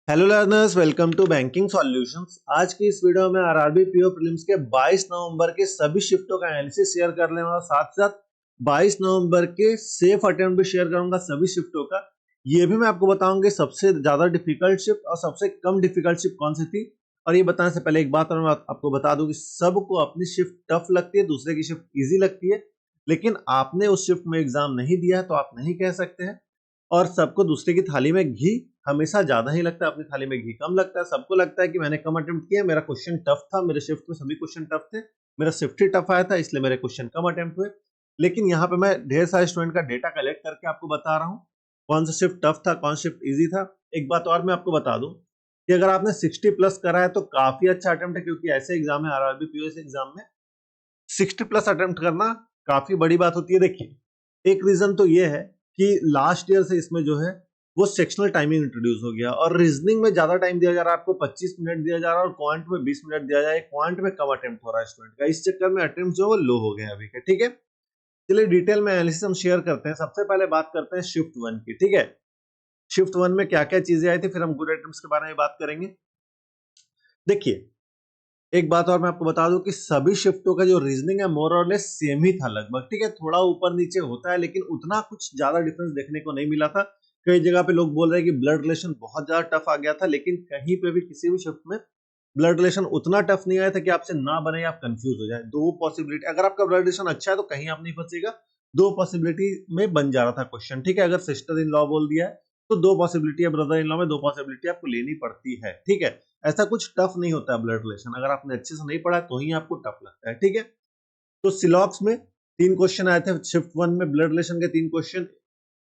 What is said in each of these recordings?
Hello learners, welcome to banking solutions. आज की इस वीडियो में आरआरबी पीओ प्रीलिम्स के 22 नवंबर के सभी शिफ्टों का एनालिसिस शेयर कर लेना और साथ साथ 22 नवंबर के सेफ अटेम्प्ट भी शेयर करूंगा सभी शिफ्टों का। ये भी मैं आपको बताऊंगा सबसे ज्यादा डिफिकल्ट शिफ्ट और सबसे कम डिफिकल्ट शिफ्ट कौन सी थी। और ये बताने से पहले एक बात और मैं आपको बता दूं कि सबको अपनी शिफ्ट टफ लगती है, दूसरे की शिफ्ट इजी लगती है, लेकिन आपने उस शिफ्ट में एग्जाम नहीं दिया है तो आप नहीं कह सकते हैं। और सबको दूसरे की थाली में घी हमेशा ज्यादा ही लगता है, अपनी थाली में घी कम लगता है। सबको लगता है कि मैंने कम अटेम्प्ट किया, मेरा क्वेश्चन टफ था, मेरे शिफ्ट में सभी क्वेश्चन टफ थे, मेरा शिफ्ट ही टफ आया था इसलिए मेरे क्वेश्चन कम अटेम्प्ट हुए। लेकिन यहाँ पे मैं ढेर सारे स्टूडेंट का डेटा कलेक्ट करके आपको बता रहा हूँ कौन सा शिफ्ट टफ था, कौन शिफ्ट इजी था। एक बात और मैं आपको बता दूं कि अगर आपने 60 प्लस करा है तो काफी अच्छा अटेम्प्ट है, क्योंकि ऐसे एग्जाम है आरआरबी पीओएस एग्जाम में 60 प्लस अटेम्प्ट करना काफी बड़ी बात होती है। देखिए, एक रीजन तो ये है कि लास्ट ईयर से इसमें जो है वो सेक्शनल टाइमिंग इंट्रोड्यूस हो गया और रीजनिंग में ज्यादा टाइम दिया जा रहा है, आपको 25 मिनट दिया जा रहा है और क्वांट में 20 मिनट दिया जाए। क्वांट में कम अटेम्प्ट हो रहा है स्टूडेंट का, इस चक्कर में अटेम्प्ट जो है लो हो गया अभी के। ठीक है, चलिए डिटेल में एनालिसिस हम शेयर करते हैं। सबसे पहले बात करते हैं शिफ्ट वन की। ठीक है, शिफ्ट वन में क्या क्या चीजें आई थी, फिर हम गुड अटेम्प्ट्स के बारे में बात करेंगे। देखिए, एक बात और मैं आपको बता दूं कि सभी शिफ्टों का जो रीजनिंग है मोर और लेस सेम ही था लगभग। ठीक है, थोड़ा ऊपर नीचे होता है लेकिन उतना कुछ ज्यादा डिफरेंस देखने को नहीं मिला था। कई जगह पे लोग बोल रहे हैं कि ब्लड रिलेशन बहुत ज्यादा टफ आ गया था, लेकिन कहीं पे भी किसी भी शिफ्ट में ब्लड रिलेशन उतना टफ नहीं आया था कि आपसे ना बने या आप कंफ्यूज हो जाए। दो पॉसिबिलिटी, अगर आपका ब्लड रिलेशन अच्छा है तो कहीं आप नहीं फंसेगा, दो पॉसिबिलिटी में बन जा रहा था क्वेश्चन। ठीक है, अगर सिस्टर इन लॉ बोल दिया है तो दो पॉसिबिलिटी है, ब्रदर इन लॉ में दो पॉसिबिलिटी आपको लेनी पड़ती है। ठीक है, ऐसा कुछ टफ नहीं होता है ब्लड रिलेशन, अगर आपने अच्छे से नहीं पढ़ा तो ही आपको टफ लगता है। ठीक है, तो सिलॉक्स में 3 क्वेश्चन आए थे शिफ्ट वन में, ब्लड रिलेशन के 3 क्वेश्चन,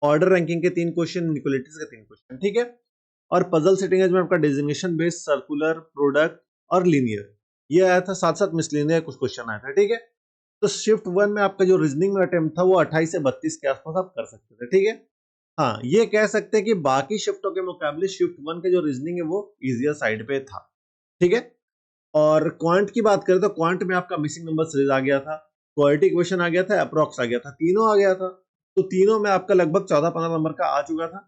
ऑर्डर रैंकिंग के 3 क्वेश्चन, इनइक्वालिटीज के 3 क्वेश्चन। ठीक है, और पजल सेटिंग में आपका डेजिग्नेशन बेस्ड, सर्कुलर, प्रोडक्ट और लीनियर ये आया था, साथ साथ मिसलिनियर कुछ क्वेश्चन आया था। ठीक है, तो शिफ्ट वन में आपका जो रीजनिंग में अटेम्प्ट था वो 28 से 32 के आसपास आप कर सकते थे। ठीक है, हाँ ये कह सकते हैं कि बाकी शिफ्टों के मुकाबले शिफ्ट वन के जो रीजनिंग है वो इजियर साइड पे था। ठीक है, और क्वांट की बात करें तो क्वांट में आपका मिसिंग नंबर सीरीज आ गया था, क्वालिटी क्वेश्चन आ गया था, अप्रोक्स आ गया था, तीनों आ गया था। तो तीनों में आपका लगभग 14-15 नंबर का आ चुका था,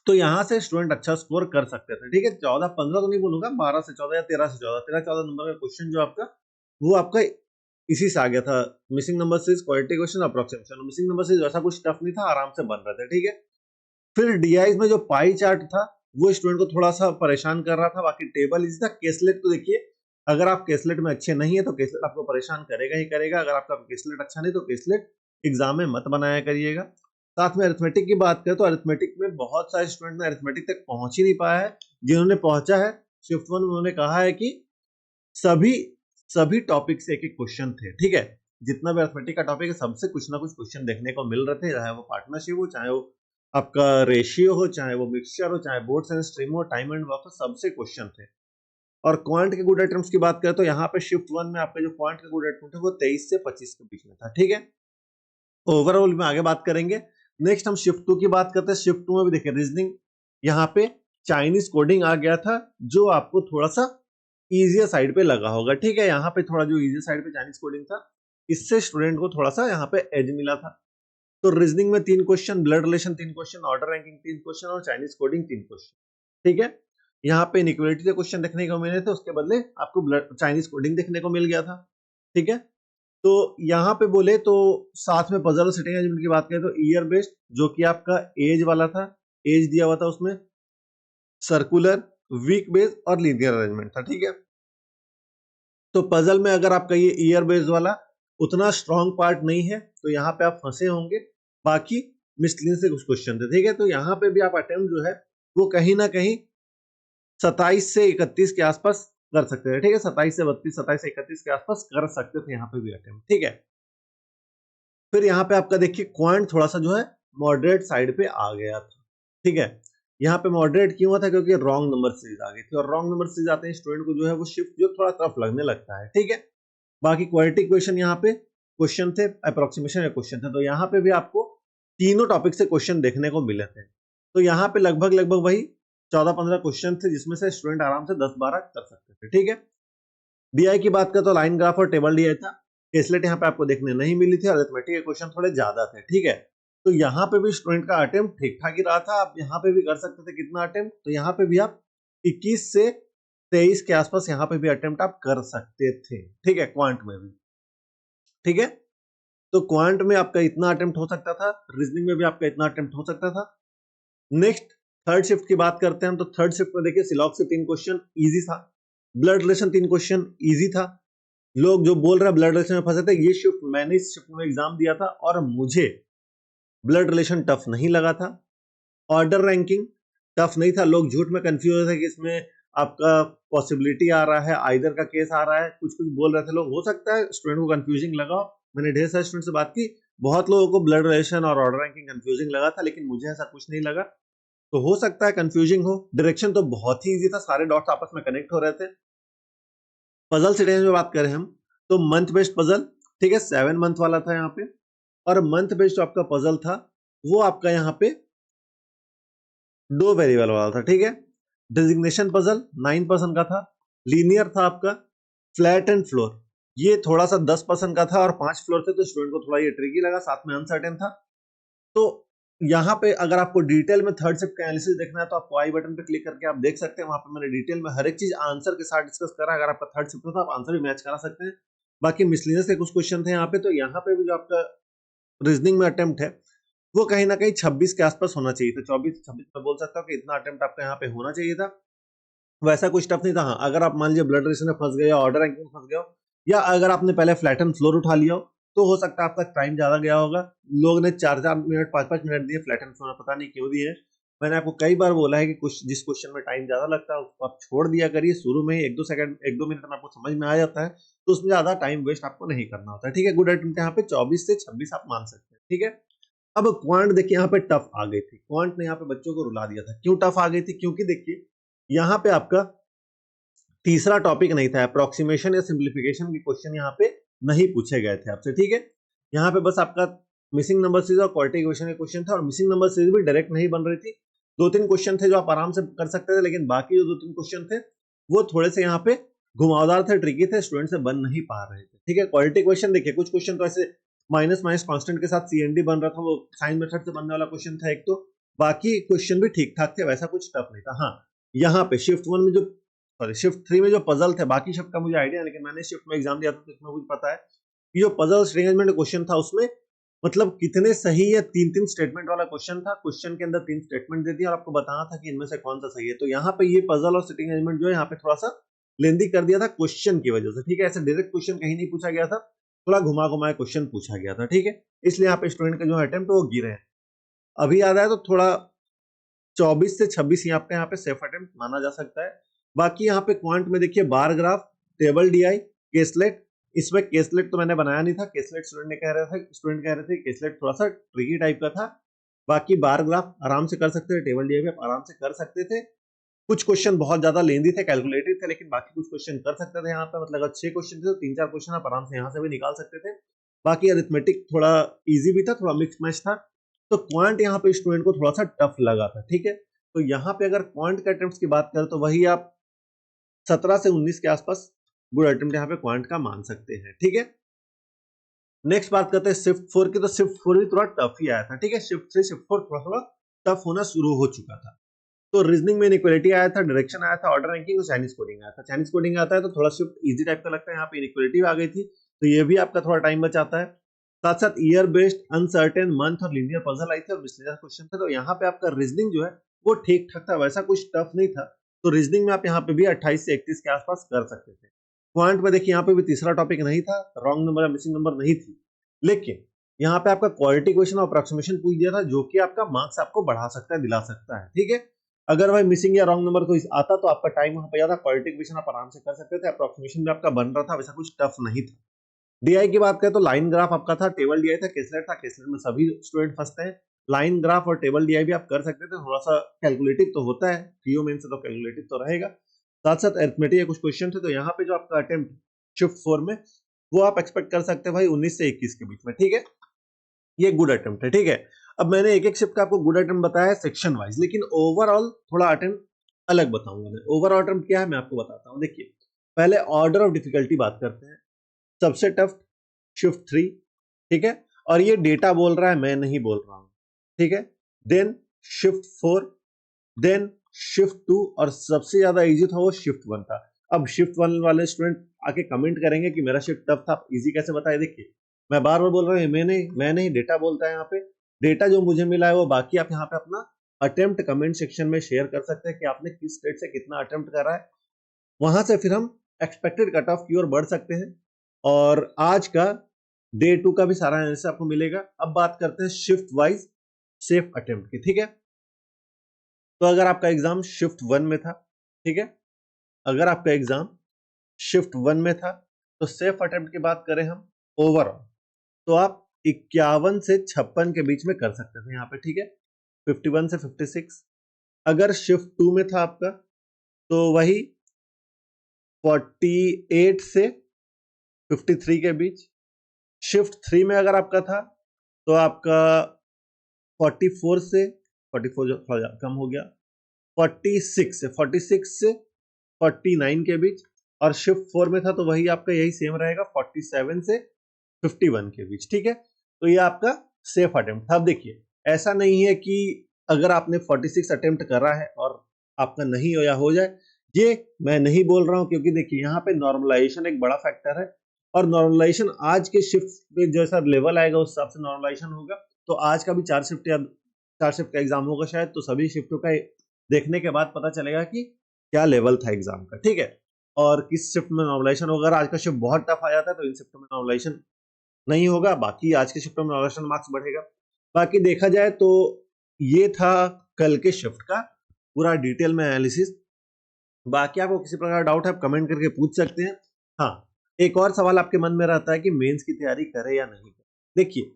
तो यहां से स्टूडेंट अच्छा स्कोर कर सकते थे। ठीक है, 14-15 तो नहीं बोलूंगा, 12 से 14 या 13 से 14, 13-14 नंबर का क्वेश्चन जो आपका वो आपका इसी से आ गया था। Missing number series, quality question, approximation. Missing number series ऐसा कुछ टफ नहीं था, आराम से बन रहे थे। ठीक है, फिर डीआईज में जो पाई चार्ट था वो स्टूडेंट को थोड़ा सा परेशान कर रहा था, बाकी टेबल इजी था। केसलेट तो देखिए, अगर आप केसलेट में अच्छे नहीं है तो केसलेट आपको परेशान करेगा ही करेगा, अगर आपका केसलेट अच्छा नहीं तो केसलेट एग्जाम में मत बनाया करिएगा। साथ में अरिथमेटिक की बात करें तो अरिथमेटिक में बहुत सारे स्टूडेंट ने अरिथमेटिक तक पहुंच ही नहीं पाया है। जिन्होंने पहुंचा है शिफ्ट वन, उन्होंने कहा है कि सभी सभी टॉपिक से एक एक क्वेश्चन थे। ठीक है, जितना भी अरिथमेटिक का टॉपिक है सबसे कुछ ना कुछ क्वेश्चन देखने को मिल रहे थे, चाहे वो पार्टनरशिप हो, चाहे वो आपका रेशियो हो, चाहे वो मिक्सचर हो, चाहे बोर्ड्स एंड स्ट्रीम हो, टाइम एंड वर्क हो, सबसे क्वेश्चन थे। और क्वांट के गुड अटेम्प्ट्स की बात करें तो यहाँ पे शिफ्ट वन में आपका जो क्वांट का गुड अटेम्प्ट है वो 23 से 25 के बीच में था। ठीक है, ओवरऑल में आगे बात करेंगे। नेक्स्ट हम शिफ्ट टू की बात करते हैं। शिफ्ट टू में भी देखिए रीजनिंग, यहाँ पे चाइनीज कोडिंग आ गया था जो आपको थोड़ा सा इजियर साइड पे लगा होगा। ठीक है, यहाँ पे थोड़ा जो इजियर साइड पे चाइनीज कोडिंग था, इससे स्टूडेंट को थोड़ा सा यहाँ पे एज मिला था। तो रीजनिंग में 3 question, blood relation 3 question, order ranking 3 question और चाइनीज कोडिंग 3 क्वेश्चन। ठीक है, यहाँ पे इनइक्वालिटी के क्वेश्चन देखने को मिले थे, उसके बदले आपको चाइनीज कोडिंग देखने को मिल गया था। ठीक है, तो यहाँ पे बोले तो साथ में पजल सेटिंग अरेंजमेंट की बात करें तो ईयर बेस्ड, जो कि आपका एज वाला था, एज दिया हुआ था उसमें, सर्कुलर, वीक बेस्ड और लीनियर अरेंजमेंट था। ठीक है, तो पजल में अगर आपका ये ईयर बेस्ड वाला उतना स्ट्रॉन्ग पार्ट नहीं है तो यहाँ पे आप फंसे होंगे, बाकी मिसलिन से कुछ क्वेश्चन थे। ठीक है, तो यहाँ पे भी आप अटेम्प्ट जो है वो कहीं ना कहीं 27 से 31 के आसपास कर सकते थे। ठीक है, 27 से 32, 27 से 31 के आसपास कर सकते थे यहाँ पे भी अटेम्प्ट। ठीक है, फिर यहाँ पे आपका देखिए क्वांट थोड़ा सा जो है मॉडरेट साइड पे आ गया था। ठीक है, यहाँ पे मॉडरेट क्यों हुआ था, क्योंकि रॉन्ग नंबर सीरीज आ गई थी, और रॉन्ग नंबर सीरीज आते हैं स्टूडेंट को जो है वो शिफ्ट जो थोड़ा टफ लगने लगता है। ठीक है, बाकी क्वालिटी क्वेश्चन यहाँ पे क्वेश्चन थे, अप्रोक्सीमेशन के क्वेश्चन थे, तो यहाँ पे भी आपको तीनों टॉपिक से क्वेश्चन देखने को मिले थे। तो यहाँ पे लगभग लगभग वही 14-15 क्वेश्चन थे जिसमें से स्टूडेंट आराम से 10-12 कर सकते थे। ठीक है, डीआई की बात करें तो लाइन ग्राफ और टेबल डीआई था, केसलेट यहाँ पे आपको देखने नहीं मिली थी, अरिथमेटिक के क्वेश्चन थोड़े ज्यादा थे। ठीक है, तो यहाँ पे भी स्टूडेंट का अटेम्प्ट ठीक ठाक ही रहा था। आप यहाँ पे भी कर सकते थे कितना अटेम्प्ट, तो यहाँ पे भी आप 21 से 23 के आसपास यहाँ पे भी अटेम्प्ट आप कर सकते थे, ठीक है, क्वांट में भी, ठीक है। तो क्वांट में आपका इतना अटेम्प्ट हो सकता था, रीजनिंग में भी आपका इतना अटेम्प्ट हो सकता था। नेक्स्ट थर्ड शिफ्ट की बात करते हैं, तो थर्ड शिफ्ट में देखिए सिलॉक से 3 क्वेश्चन इजी था, ब्लड रिलेशन 3 क्वेश्चन इजी था। लोग जो बोल रहे हैं ब्लड रिलेशन में फंसे थे, ये शिफ्ट मैंने इस शिफ्ट में एग्जाम दिया था और मुझे ब्लड रिलेशन टफ नहीं लगा था। ऑर्डर रैंकिंग टफ नहीं था, लोग झूठ में कंफ्यूज थे कि इसमें आपका पॉसिबिलिटी आ रहा है, आइदर का केस आ रहा है, कुछ कुछ बोल रहे थे लोग, हो सकता है स्टूडेंट को कंफ्यूजिंग लगा। मैंने ढेर सारे स्टूडेंट से बात की, बहुत लोगों को ब्लड रिलेशन और ऑर्डर रैंकिंग कंफ्यूजिंग लगा था, लेकिन मुझे ऐसा कुछ नहीं लगा। तो हो सकता है कंफ्यूजिंग हो, डायरेक्शन तो बहुत ही इजी था, सारे डॉट्स आपस में कनेक्ट हो रहे थे। पजल सीरीज में बात करें हम, तो मंथ बेस्ड पजल, ठीक है, 7 मंथ वाला था यहाँ पे, और मंथ बेस्ड जो आपका पजल था वो आपका यहाँ पे 2 वेरिएबल वाला था, ठीक है। डिजिग्नेशन पजल 9% का था, लीनियर था आपका, फ्लैट एंड फ्लोर ये थोड़ा सा 10% का था और 5 फ्लोर थे, तो स्टूडेंट को थोड़ा ये ट्रिकी लगा, साथ में अनसर्टेन था। तो यहाँ पे अगर आपको डिटेल में थर्ड शिफ्ट का एनालिसिस देखना है तो आपको आई बटन पे क्लिक करके आप देख सकते हैं, वहां पे मैंने डिटेल में हर एक चीज आंसर के साथ डिस्कस करा। अगर आपका थर्ड शिफ्ट था आप आंसर भी मैच करा सकते हैं। बाकी मिसलिनियस के कुछ क्वेश्चन थे यहाँ पे, तो यहाँ पे भी जो आपका रीजनिंग में अटेम्प्ट है वो कहीं ना कहीं 26 के आसपास होना चाहिए था, 24-26 में बोल सकता हूँ कि इतना अटेम्प्ट आपका यहाँ पे होना चाहिए था। वैसा कुछ टफ नहीं था। हाँ, अगर आप मान लीजिए ब्लड रिलेशन में फंस गए या ऑर्डर रैंकिंग में फंस गए हो, या अगर आपने पहले फ्लैट एंड फ्लोर उठा लिया हो, तो हो सकता है आपका टाइम ज्यादा गया होगा। लोग ने 4-4 मिनट 5-5 मिनट दिए फ्लैट एंड फ्लोर में, पता नहीं क्यों दिए। मैंने आपको कई बार बोला है कि कुछ जिस क्वेश्चन में टाइम ज्यादा लगता है उसको आप छोड़ दिया करिए, शुरू में ही 1-2 मिनट में आपको समझ में आ जाता है, तो उसमें ज्यादा टाइम वेस्ट आपको नहीं करना होता है, ठीक है। गुड अटेम्प्ट यहाँ पे 24 से 26 आप मान सकते हैं, ठीक है। अब क्वांट देखिए यहाँ पे टफ आ गई थी, क्वांट ने यहाँ पे बच्चों को रुला दिया था। क्यों टफ आ गई थी? क्योंकि देखिए यहाँ पे आपका तीसरा टॉपिक नहीं था, अप्रोक्सीमेशन या सिंप्लीफिकेशन के क्वेश्चन यहाँ पे नहीं पूछे गए थे आपसे, ठीक है। यहाँ पे बस आपका मिसिंग नंबर सीरीज और क्वालिटी इक्वेशन का क्वेश्चन था, और मिसिंग नंबर सीरीज भी डायरेक्ट नहीं बन रही थी। 2-3 क्वेश्चन थे जो आप आराम से कर सकते थे, लेकिन बाकी जो 2-3 क्वेश्चन थे वो थोड़े से यहाँ पे घुमावदार थे, ट्रिकी थे, स्टूडेंट से बन नहीं पा रहे थे, ठीक है। क्वालिटी क्वेश्चन देखिए, कुछ क्वेश्चन तो ऐसे माइनस माइनस कांस्टेंट के साथ सीएनडी बन रहा था, वो साइन मेथड से बनने वाला क्वेश्चन था एक, तो बाकी क्वेश्चन भी ठीक ठाक थे, वैसा कुछ टफ नहीं था। हाँ, यहाँ पे शिफ्ट 1 में जो शिफ्ट 3 में जो पजल थे, बाकी शिफ्ट का मुझे आइडिया, लेकिन मैंने शिफ्ट में एग्जाम दिया था तो इसमें मुझे पता है कि जो पजल अरेंजमेंट क्वेश्चन था उसमें मतलब कितने सही है, 3-3 स्टेटमेंट वाला क्वेश्चन था। क्वेश्चन के अंदर 3 स्टेटमेंट दे दिया और आपको बताना था कि इनमें से कौन सा सही है। तो यहाँ पे ये पजल और सिटिंग अरेंजमेंट जो है यहाँ पे थोड़ा सा लेंदी कर दिया था क्वेश्चन की वजह से, ठीक है। ऐसे डायरेक्ट क्वेश्चन कहीं नहीं पूछा गया था, थोड़ा घुमा घुमाए क्वेश्चन पूछा गया था, ठीक है। इसलिए यहाँ पे स्टूडेंट का जो अटेम्प्ट वो गिरे हैं। अभी याद आया तो थोड़ा 24 से 26 आपका यहाँ पे सेफ अटेम्प्ट माना जा सकता है। बाकी यहाँ पे क्वांट में देखिए bar graph, table DI, caselet, इसमें केसलेट तो मैंने बनाया नहीं था, केसलेट स्टूडेंट कह रहे थे केसलेट थोड़ा सा ट्रिकी टाइप का था। बाकी बार ग्राफ आराम से कर सकते थे, टेबल डीआई भी आप आराम से कर सकते थे। कुछ क्वेश्चन बहुत ज्यादा लेंदी थे, कैलकुलेटेड थे, लेकिन बाकी कुछ क्वेश्चन कर सकते थे यहाँ पे। मतलब अगर 6 क्वेश्चन थे तो 3-4 क्वेश्चन आप आराम से यहाँ से भी निकाल सकते थे। बाकी अरिथमेटिक थोड़ा इजी भी था, थोड़ा मिक्स मैच था। तो क्वांट यहाँ पे स्टूडेंट को थोड़ा सा टफ लगा था, ठीक है। तो यहाँ पे अगर क्वांट के अटेम्प्ट्स की बात करें तो वही आप 17 से 19 के आसपास गुड अटेम्प्ट यहाँ पे क्वांट का मान सकते हैं, ठीक है। नेक्स्ट बात करते हैं शिफ्ट 4 की, तो शिफ्ट 4 भी थोड़ा टफ ही आया था, ठीक है। शिफ्ट 3 शिफ्ट 4 थोड़ा थोड़ा टफ होना शुरू हो चुका था। तो रीजनिंग में इनइक्वालिटी आया था, डायरेक्शन आया था, ऑर्डर रैंकिंग और चाइनीज कोडिंग आया था। चाइनीज कोडिंग आता है तो थोड़ा शिफ्ट इजी टाइप का लगता है, यहाँ पे इनइक्वालिटी आ गई थी, तो ये भी आपका थोड़ा टाइम बचाता है। साथ साथ ईयर बेस्ड, अनसर्टेन, मंथ और लीनियर पजल आई थी और मिसलेनियस क्वेश्चन थे। तो यहाँ पे आपका रीजनिंग जो है वो ठीक ठाक था, वैसा कुछ टफ नहीं था। तो रीजनिंग में आप यहाँ पे भी 28 से 31 के आसपास कर सकते थे। क्वांट में देखिए यहाँ पे भी तीसरा टॉपिक नहीं था, रॉन्ग नंबर या मिसिंग नंबर नहीं थी, लेकिन यहाँ पे आपका क्वालिटी क्वेश्चन और अप्रोक्सीमेशन पूछ दिया था, जो कि आपका मार्क्स आपको बढ़ा सकता है, दिला सकता है, ठीक है। अगर भाई मिसिंग या रॉन्ग नंबर कोई आता तो आपका टाइम वहां पे ज्यादा, क्वालिटी क्वेश्चन आप आराम से कर सकते थे, अप्रोक्सीमेशन भी आपका बन रहा था, वैसा कुछ टफ नहीं था। डीआई की बात करें तो लाइन ग्राफ आपका था, टेबल डीआई था, केसलेट था, केसलेट में सभी स्टूडेंट फंसते हैं। लाइन ग्राफ और टेबल डीआई भी आप कर सकते थे, थोड़ा सा कैलकुलेटिव तो होता है, पीओ मेन से तो कैलकुलेटिव तो रहेगा। साथ साथ अरिथमेटिक के कुछ क्वेश्चन थे। तो यहाँ पे जो आपका अटेम्प्ट शिफ्ट 4 में वो आप एक्सपेक्ट कर सकते हैं भाई 19 से 21 के बीच में, ठीक है। ये गुड अटेम्प्ट है, ठीक है। अब मैंने एक एक शिफ्ट का आपको गुड अटेम्प्ट बताया सेक्शन वाइज, लेकिन ओवरऑल थोड़ा अटेम्प्ट अलग बताऊंगा मैं। ओवरऑल अटेम्प्ट क्या है मैं आपको बताता हूँ। देखिए पहले ऑर्डर ऑफ डिफिकल्टी बात करते हैं। सबसे टफ शिफ्ट 3, ठीक है। और ये डेटा बोल रहा है, मैं नहीं बोल रहा हूँ, ठीक है, देन शिफ्ट 4, देन शिफ्ट 2 और सबसे ज्यादा इजी था वो शिफ्ट 1 था। अब शिफ्ट 1 वाले स्टूडेंट आके कमेंट करेंगे कि मेरा शिफ्ट टफ था, इजी कैसे बताए। देखिए मैं बार बार बोल रहा हूँ, मैं नहीं डेटा बोलता है यहाँ पे। डेटा जो मुझे मिला है वो बाकी आप यहाँ पे अपना अटेम्प्ट कमेंट सेक्शन में शेयर कर सकते हैं कि आपने किस स्टेट से कितना अटेम्प्ट करा है। वहां से फिर हम एक्सपेक्टेड कट ऑफ की ओर बढ़ सकते हैं। और आज का डे 2 का भी सारा एनालिसिस आपको मिलेगा। अब बात करते हैं शिफ्ट वाइज सेफ अटेम्प्ट की। ठीक है, तो अगर आपका एग्जाम शिफ्ट 1 में था, ठीक है, अगर आपका एग्जाम शिफ्ट 1 में था तो सेफ अटेम्प्ट की बात करें हम ओवरऑल, तो आप 51 से 56 के बीच में कर सकते थे यहाँ पे। ठीक है, 51 से 56। अगर शिफ्ट 2 में था आपका तो वही 48 से 53 के बीच। शिफ्ट 3 में अगर आपका था तो आपका 44 से 44 जो थोड़ा कम हो गया, 46 से 49 के बीच। और शिफ्ट 4 में था तो वही आपका यही सेम रहेगा 47 से 51 के बीच। ठीक है, तो ये आपका सेफ अटेम्प्ट था। अब देखिए ऐसा नहीं है कि अगर आपने 46 अटेम्प्ट करा है और आपका नहीं हो या हो जाए, ये मैं नहीं बोल रहा हूं, क्योंकि देखिए यहाँ पे नॉर्मलाइजेशन एक बड़ा फैक्टर है। और नॉर्मलाइजेशन आज के शिफ्ट पे जैसा लेवल आएगा उस हिसाब से नॉर्मलाइजेशन होगा। तो आज का भी 4 शिफ्ट का एग्जाम होगा शायद, तो सभी शिफ्टों का देखने के बाद पता चलेगा कि क्या लेवल था एग्जाम का। ठीक है, और किस शिफ्ट में नॉर्मलाइजेशन होगा। अगर आज का शिफ्ट बहुत टफ आ जाता है तो इन शिफ्टों में नॉर्मलाइजेशन नहीं होगा, बाकी आज के शिफ्ट में नॉर्मलाइजेशन मार्क्स बढ़ेगा। बाकी देखा जाए तो ये था कल के शिफ्ट का पूरा डिटेल में एनालिसिस। बाकी आपको किसी प्रकार का डाउट है आप कमेंट करके पूछ सकते हैं। हाँ, एक और सवाल आपके मन में रहता है कि मेंस की तैयारी करें या नहीं करें। देखिए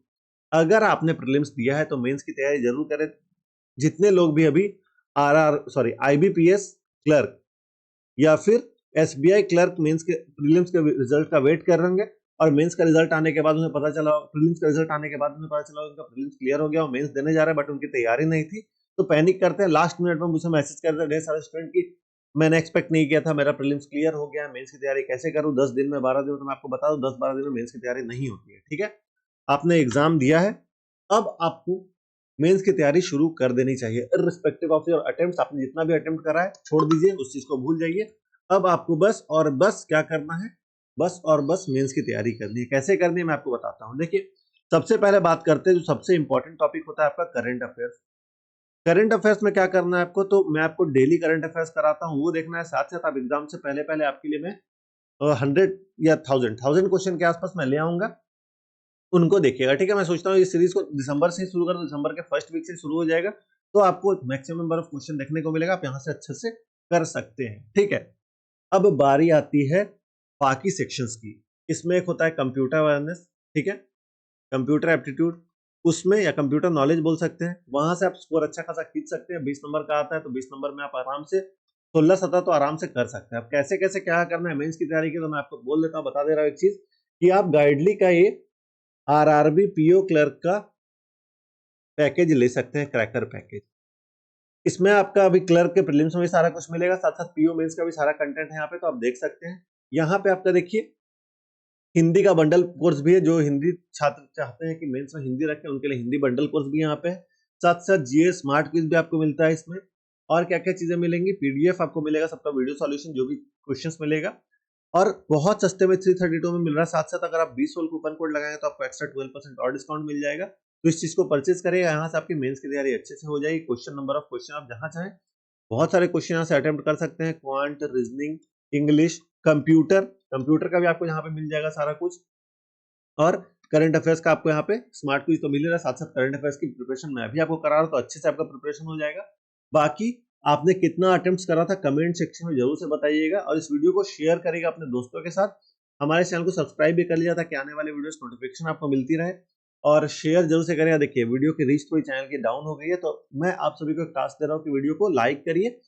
अगर आपने प्रीलिम्स दिया है तो मेंस की तैयारी जरूर करें। जितने लोग भी अभी आईबीपीएस क्लर्क या फिर एसबीआई क्लर्क मेंस के प्रीलिम्स के रिजल्ट का वेट कर रहे हैं और मेंस का रिजल्ट आने के बाद उन्हें पता चला, प्रीलिम्स का रिजल्ट आने के बाद उन्हें पता चला उनका प्रीलिम्स क्लियर हो गया और मेंस देने जा रहे हैं, बट उनकी तैयारी नहीं थी, तो पैनिक करते हैं। लास्ट मिनट में मुझे मैसेज करते हैं ढेर सारे स्टूडेंट की मैंने एक्सपेक्ट नहीं किया था, मेरा प्रीलिम्स क्लियर हो गया, मेंस की तैयारी कैसे करूं। 10 दिन में 12 दिन में, तो मैं आपको बता दूं 10-12 दिन में मेंस की तैयारी नहीं होती है। ठीक है, आपने एग्जाम दिया है, अब आपको मेंस की तैयारी शुरू कर देनी चाहिए इररिस्पेक्टिव ऑफ योर अटेम्प्ट्स। आपने जितना भी अटेम्प्ट करा है छोड़ दीजिए, उस चीज को भूल जाइए। अब आपको बस और बस क्या करना है, बस और बस मेंस की तैयारी करनी है। कैसे करनी है मैं आपको बताता हूं। देखिए सबसे पहले बात करते हैं जो सबसे इंपॉर्टेंट टॉपिक होता है आपका करंट अफेयर्स। करंट अफेयर्स में क्या करना है आपको, तो मैं आपको डेली करंट अफेयर्स कराता हूँ, वो देखना है। साथ साथ आप एग्जाम से पहले पहले आपके लिए मैं 100 या 1000 क्वेश्चन के आसपास मैं ले आऊंगा, उनको देखिएगा। ठीक है, मैं सोचता हूँ इस सीरीज को दिसंबर से शुरू कर, दिसंबर के फर्स्ट वीक से शुरू हो जाएगा, तो आपको मैक्सिमम नंबर ऑफ क्वेश्चन देखने को मिलेगा, आप यहाँ से अच्छे से कर सकते हैं। ठीक है, अब बारी आती है बाकी सेक्शंस की। इसमें एक होता है कंप्यूटर अवेयरनेस, ठीक है, कंप्यूटर एप्टीट्यूड, उसमें या कंप्यूटर नॉलेज बोल सकते हैं, वहां से आप स्कोर अच्छा खासा खींच सकते हैं। 20 नंबर का आता है तो 20 नंबर में आप आराम से 16-17 तो आराम से कर सकते हैं। आप कैसे कैसे क्या करना है मेंस की तैयारी की तो मैं आपको बोल देता हूँ, बता दे रहा हूँ एक चीज कि आप गाइडली का ये आरआरबी पीओ क्लर्क का पैकेज ले सकते हैं, क्रैकर पैकेज। इसमें आपका अभी क्लर्क के प्रीलिम्स में भी सारा कुछ मिलेगा, साथ साथ पीओ मेंस का भी सारा कंटेंट है यहाँ पे, तो आप देख सकते हैं। यहाँ पे आपका देखिए हिंदी का बंडल कोर्स भी है, जो हिंदी छात्र चाहते हैं कि मेंस में हिंदी रखें उनके लिए हिंदी बंडल कोर्स भी यहाँ पे है। साथ साथ जीएस स्मार्ट क्विज भी आपको मिलता है इसमें। और क्या क्या चीजें मिलेंगी, पीडीएफ आपको मिलेगा, सबका वीडियो सॉल्यूशन जो भी क्वेश्चंस मिलेगा, और बहुत सस्ते में 332 में मिल रहा है। साथ साथ अगर आप 20 सोल कूपन कोड लगाएंगे तो आपको एक्स्ट्रा 12% और डिस्काउंट मिल जाएगा। तो इस चीज को परचेज करेगा, यहाँ से आपकी मेंस की तैयारी अच्छे से हो जाएगी। क्वेश्चन नंबर ऑफ क्वेश्चन आप जहां चाहें बहुत सारे क्वेश्चन यहाँ से अटेम्प्ट कर सकते हैं, quant, reasoning, English, computer, computer का भी आपको यहाँ पे मिल जाएगा सारा कुछ। और करंट अफेयर्स का आपको यहाँ पे स्मार्ट क्विज तो मिल रहा है, साथ साथ करंट अफेयर्स की प्रिपरेशन मैं भी आपको करा रहा हूँ, तो अच्छे से आपका प्रिपरेशन हो जाएगा। बाकी आपने कितना अटेम्प्ट्स करा था कमेंट सेक्शन में जरूर से बताइएगा, और इस वीडियो को शेयर करेगा अपने दोस्तों के साथ। हमारे चैनल को सब्सक्राइब भी कर लिया ताकि आने वाले वीडियोस नोटिफिकेशन आपको मिलती रहे, और शेयर जरूर से करिएगा। देखिए वीडियो की रीच थोड़ी चैनल की डाउन हो गई है, तो मैं आप सभी को एक टास्क दे रहा हूँ कि वीडियो को लाइक करिए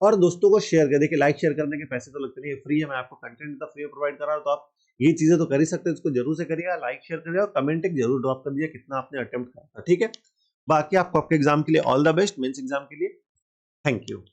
और दोस्तों को शेयर करिए। देखिए लाइक शेयर करने के पैसे तो लगते नहीं है, फ्री है, मैं आपको कंटेंट इतना फ्री प्रोवाइड कर रहा हूँ, तो आप ये चीजें तो कर ही सकते हैं। इसको जरूर से करिएगा, लाइक शेयर करिएगा और कमेंट एक जरूर ड्रॉप कर दिया कितना आपने अटेम्प्ट करा था। ठीक है, बाकी आपको आपके एग्जाम के लिए all the best, mains exam के लिए। Thank you.